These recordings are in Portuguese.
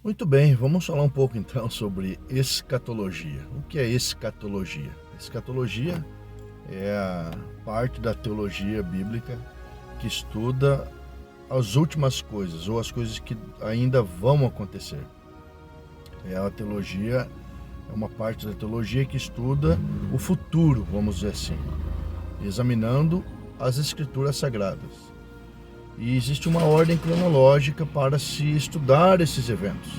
Muito bem, vamos falar um pouco então sobre escatologia. O que é escatologia? Escatologia é a parte da teologia bíblica que estuda as últimas coisas ou as coisas que ainda vão acontecer. A teologia é uma parte da teologia que estuda o futuro, vamos dizer assim, examinando as escrituras sagradas. E existe uma ordem cronológica para se estudar esses eventos.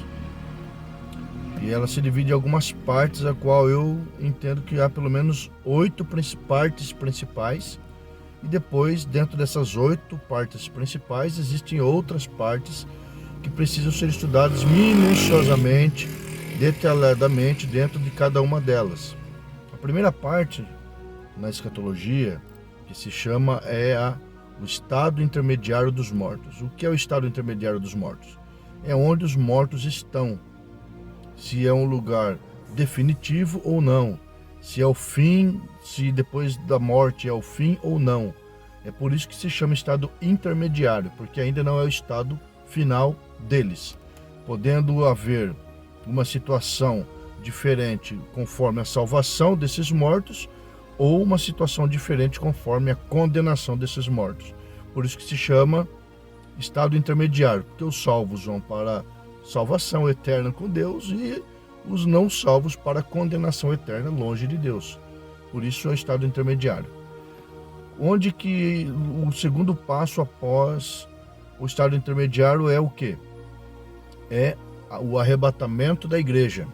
E ela se divide em algumas partes, a qual eu entendo que há pelo menos 8 partes principais. E depois, dentro dessas 8 partes principais, existem outras partes que precisam ser estudadas minuciosamente, detalhadamente dentro de cada uma delas. A primeira parte na escatologia, que se chama o estado intermediário dos mortos. O que é o estado intermediário dos mortos? É onde os mortos estão. Se é um lugar definitivo ou não. Se é o fim, se depois da morte é o fim ou não. É por isso que se chama estado intermediário, porque ainda não é o estado final deles. Podendo haver uma situação diferente conforme a salvação desses mortos, ou uma situação diferente conforme a condenação desses mortos. Por isso que se chama estado intermediário, porque os salvos vão para salvação eterna com Deus e os não salvos para condenação eterna longe de Deus. Por isso é o estado intermediário. Onde que o segundo passo após o estado intermediário é o quê? É o arrebatamento da igreja,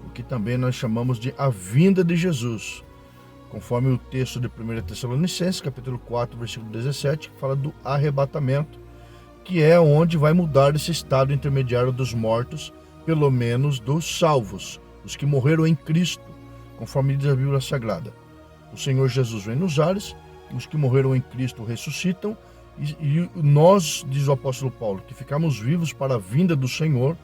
o que também nós chamamos de a vinda de Jesus. Conforme o texto de 1 Tessalonicenses, capítulo 4, versículo 17, que fala do arrebatamento, que é onde vai mudar esse estado intermediário dos mortos, pelo menos dos salvos, os que morreram em Cristo, conforme diz a Bíblia Sagrada. O Senhor Jesus vem nos ares, os que morreram em Cristo ressuscitam, e nós, diz o apóstolo Paulo, que ficamos vivos para a vinda do Senhor,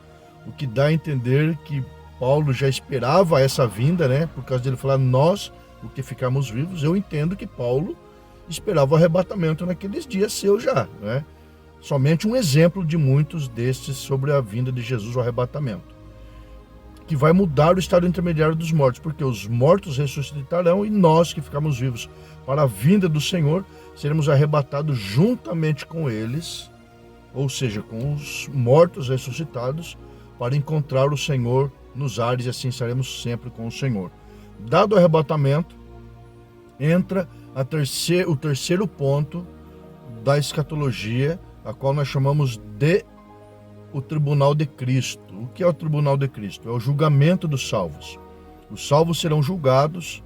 o que dá a entender que Paulo já esperava essa vinda, né? Por causa dele falar nós, o que ficamos vivos. Eu entendo que Paulo esperava o arrebatamento naqueles dias seu já, né? Somente um exemplo de muitos destes sobre a vinda de Jesus, o arrebatamento, que vai mudar o estado intermediário dos mortos, porque os mortos ressuscitarão e nós que ficamos vivos para a vinda do Senhor, seremos arrebatados juntamente com eles, ou seja, com os mortos ressuscitados, para encontrar o Senhor nos ares, e assim estaremos sempre com o Senhor. Dado o arrebatamento, entra o terceiro ponto da escatologia, a qual nós chamamos de o tribunal de Cristo. O que é o tribunal de Cristo? É o julgamento dos salvos. Os salvos serão julgados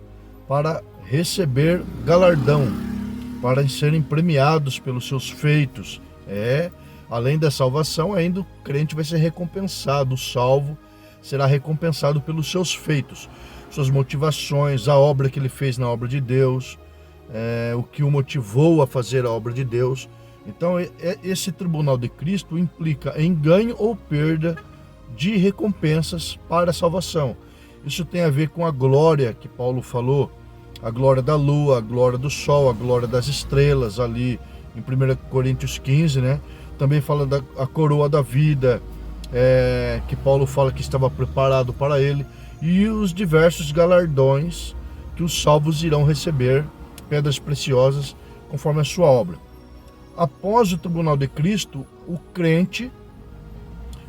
para receber galardão, para serem premiados pelos seus feitos. Além da salvação, ainda o crente vai ser recompensado, o salvo será recompensado pelos seus feitos, suas motivações, a obra que ele fez na obra de Deus, o que o motivou a fazer a obra de Deus. Então, esse tribunal de Cristo implica em ganho ou perda de recompensas para a salvação. Isso tem a ver com a glória que Paulo falou, a glória da lua, a glória do sol, a glória das estrelas, ali em 1 Coríntios 15, né? Também fala da coroa da vida, que Paulo fala que estava preparado para ele, e os diversos galardões que os salvos irão receber, pedras preciosas, conforme a sua obra. Após o tribunal de Cristo, o crente,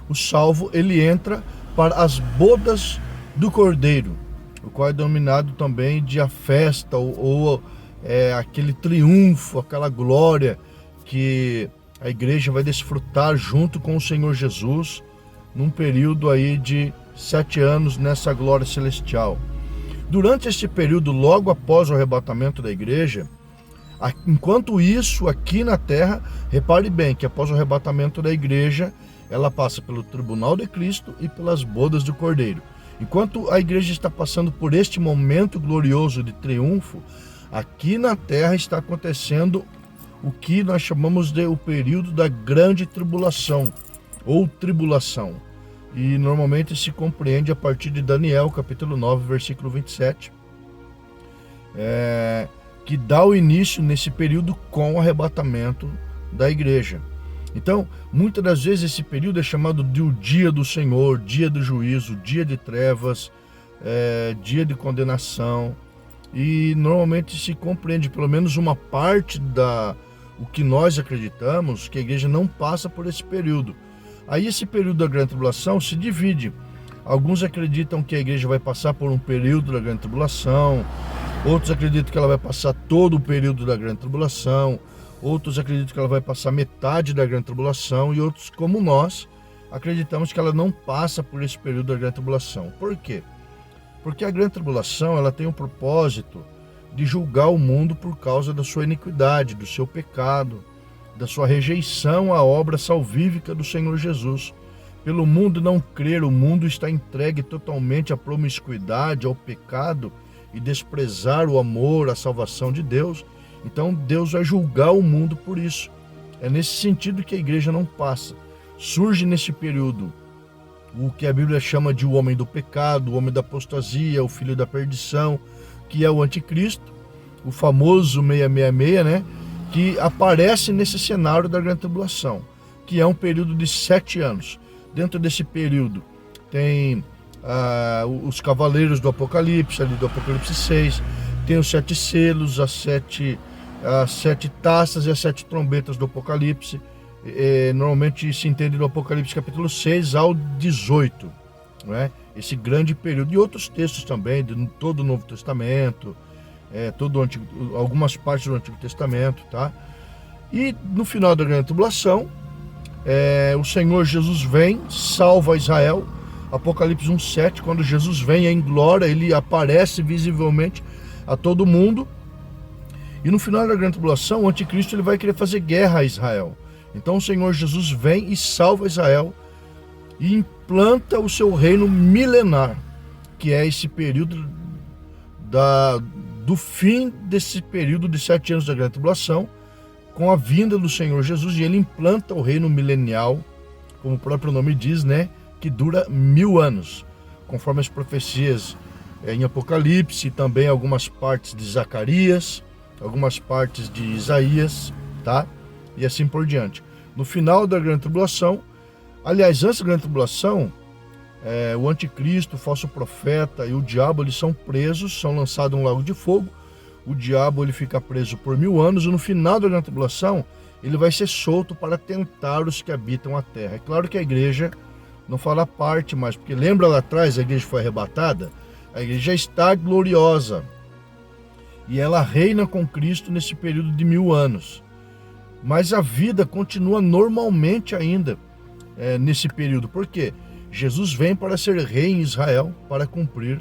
o salvo, ele entra para as bodas do Cordeiro, o qual é denominado também de a festa, ou aquele triunfo, aquela glória que a igreja vai desfrutar junto com o Senhor Jesus, num período aí de 7 anos nessa glória celestial. Durante este período, logo após o arrebatamento da igreja, enquanto isso, aqui na terra, repare bem que após o arrebatamento da igreja, ela passa pelo tribunal de Cristo e pelas bodas do Cordeiro. Enquanto a igreja está passando por este momento glorioso de triunfo, aqui na terra está acontecendo o que nós chamamos de o período da grande tribulação, ou tribulação. E normalmente se compreende a partir de Daniel, capítulo 9, versículo 27, que dá o início nesse período com o arrebatamento da igreja. Então, muitas das vezes esse período é chamado de o dia do Senhor, dia do juízo, dia de trevas, dia de condenação. E normalmente se compreende pelo menos uma parte o que nós acreditamos, que a igreja não passa por esse período. Aí esse período da grande tribulação se divide. Alguns acreditam que a igreja vai passar por um período da grande tribulação, outros acreditam que ela vai passar todo o período da grande tribulação, outros acreditam que ela vai passar metade da grande tribulação, e outros, como nós, acreditamos que ela não passa por esse período da grande tribulação. Por quê? Porque a grande tribulação ela tem o propósito de julgar o mundo por causa da sua iniquidade, do seu pecado, da sua rejeição à obra salvífica do Senhor Jesus. Pelo mundo não crer, o mundo está entregue totalmente à promiscuidade, ao pecado e desprezar o amor, a salvação de Deus. Então Deus vai julgar o mundo por isso. É nesse sentido que a igreja não passa. Surge nesse período o que a Bíblia chama de o homem do pecado, o homem da apostasia, o filho da perdição, que é o anticristo, o famoso 666, né? Que aparece nesse cenário da grande tribulação, que é um período de 7 anos. Dentro desse período tem os cavaleiros do Apocalipse, ali do Apocalipse 6, tem os 7 selos, as sete taças e as 7 trombetas do Apocalipse. Normalmente se entende do Apocalipse capítulo 6 ao 18, não é? Esse grande período. E outros textos também, de todo o Novo Testamento, algumas partes do Antigo Testamento, tá? E no final da grande tribulação, o Senhor Jesus vem, salva Israel. Apocalipse 1:7, quando Jesus vem em glória, ele aparece visivelmente a todo mundo. E no final da grande tribulação, o anticristo ele vai querer fazer guerra a Israel. Então o Senhor Jesus vem e salva Israel e implanta o seu reino milenar, que é esse período do fim desse período de 7 anos da grande tribulação, com a vinda do Senhor Jesus, e ele implanta o reino milenial, como o próprio nome diz, né, que dura 1000 anos, conforme as profecias em Apocalipse, e também algumas partes de Zacarias, algumas partes de Isaías, tá? E assim por diante. No final da grande tribulação, aliás, antes da grande tribulação, o anticristo, o falso profeta e o diabo, eles são presos, são lançados em um lago de fogo. O diabo ele fica preso por 1000 anos, e no final da grande tribulação, ele vai ser solto para tentar os que habitam a terra. É claro que a igreja não fará parte mais, porque lembra lá atrás, a igreja foi arrebatada? A igreja está gloriosa, e ela reina com Cristo nesse período de 1000 anos. Mas a vida continua normalmente ainda nesse período. Por quê? Jesus vem para ser rei em Israel, para cumprir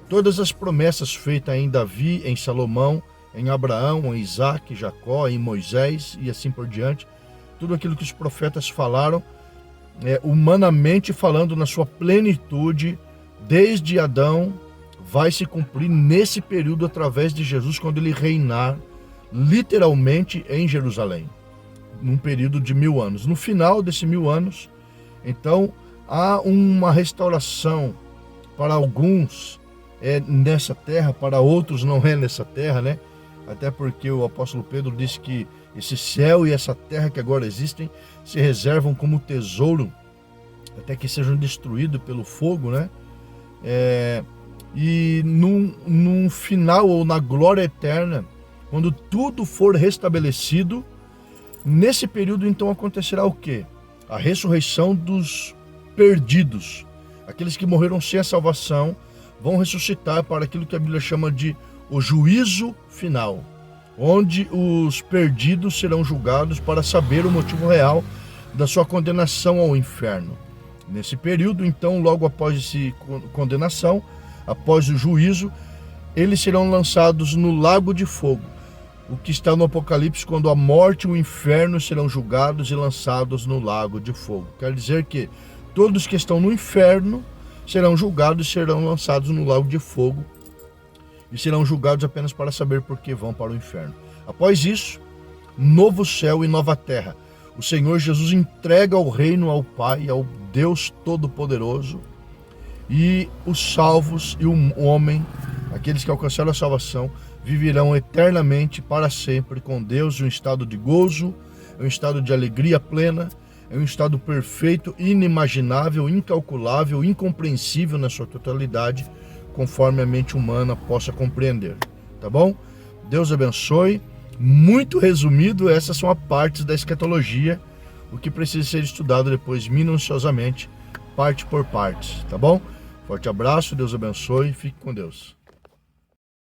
todas as promessas feitas em Davi, em Salomão, em Abraão, em Isaac, Jacó, em Moisés e assim por diante. Tudo aquilo que os profetas falaram, humanamente falando, na sua plenitude, desde Adão, vai se cumprir nesse período através de Jesus, quando ele reinar literalmente em Jerusalém, num período de 1000 anos. No final desses 1000 anos, então, há uma restauração para alguns nessa terra, para outros não é nessa terra, né? Até porque o apóstolo Pedro disse que esse céu e essa terra que agora existem se reservam como tesouro até que sejam destruídos pelo fogo, né? E num final, ou na glória eterna, quando tudo for restabelecido, nesse período então acontecerá o quê? A ressurreição dos perdidos. Aqueles que morreram sem a salvação vão ressuscitar para aquilo que a Bíblia chama de o juízo final, onde os perdidos serão julgados para saber o motivo real da sua condenação ao inferno. Nesse período, então, logo após essa condenação, após o juízo, eles serão lançados no lago de fogo, o que está no Apocalipse, quando a morte e o inferno serão julgados e lançados no lago de fogo. Quer dizer que todos que estão no inferno serão julgados e serão lançados no lago de fogo, e serão julgados apenas para saber por que vão para o inferno. Após isso, novo céu e nova terra. O Senhor Jesus entrega o reino ao Pai, ao Deus Todo-Poderoso, e os salvos e o homem, aqueles que alcançaram a salvação, viverão eternamente para sempre com Deus em um estado de gozo, é um estado de alegria plena, é um estado perfeito, inimaginável, incalculável, incompreensível na sua totalidade, conforme a mente humana possa compreender, tá bom? Deus abençoe. Muito resumido, essas são as partes da escatologia, o que precisa ser estudado depois minuciosamente, parte por parte, tá bom? Forte abraço, Deus abençoe, fique com Deus.